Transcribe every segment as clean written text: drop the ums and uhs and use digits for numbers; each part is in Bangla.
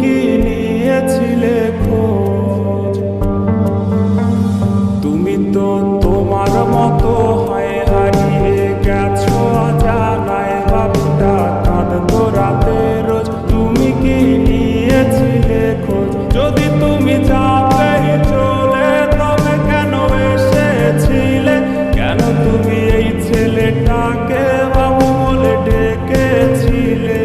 কি নিয়েছিলে খোঁজ? তুমি তো তোমার মতো হয়ে হারিয়ে গেছো অজানায়, বাবুটা কাঁদতো রাতে রোজ। তুমি কি নিয়েছিলে খোঁজ? যদি তুমি যাবে চলে তবে কেন এসেছিলে? কেন তুমি এই ছেলেটাকে বাবু বলে ডেকেছিলে?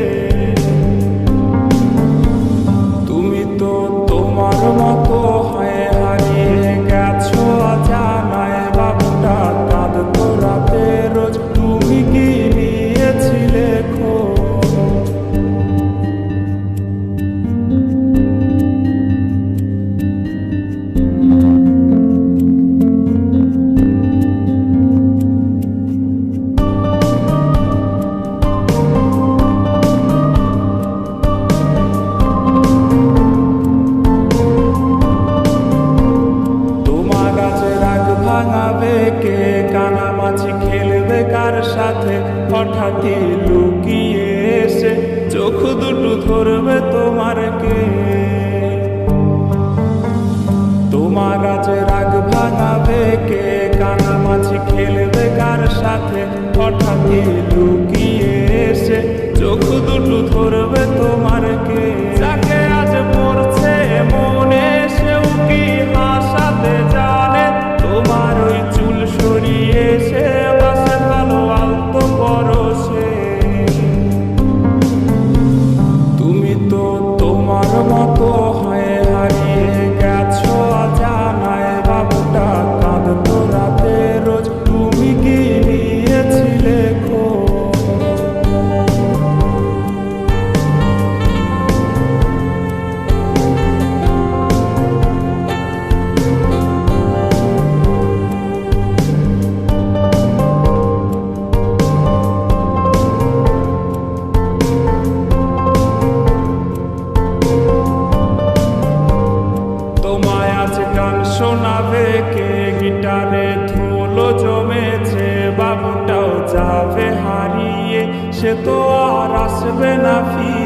তুমি তো তোমার মতো হয়ে হারিয়ে গেছো অজানায়, বাবুটা কাঁদতো রাতে রোজ। তুমি কি নিয়েছিলে খোঁজ? ভাঙাবে কে? কানামাছি খেলবে কার সাথে? হঠাৎই লুকিয়ে এসে চোখ দুটো ধরবে তোমার কে? তোমার কাছে রাগ ভাঙাবে কে? কানামাছি খেলবে কার সাথে? হঠাৎই লুকিয়ে এসে চোখ দুটো ধরবে তোমার কে? যাকে আজ পড়ছে মনে সেও কি হাসাতে জানে? তোমার ওই চুল সরিয়ে সে বাসে ভালো আলতো পরশে। তুমি তো তোমার মতো হয়ে হারিয়ে গেছো অজানায়, বাবুটা কাঁদতো রাতে রোজ। তুমি কি নিয়েছিলে খোঁজ? তোমায় আজ গান শোনাবে কে? গিটারে ধুলো জমেছে, বাবুটাও যাবে হারিয়ে, সে তো আর আসবে না ফিরে।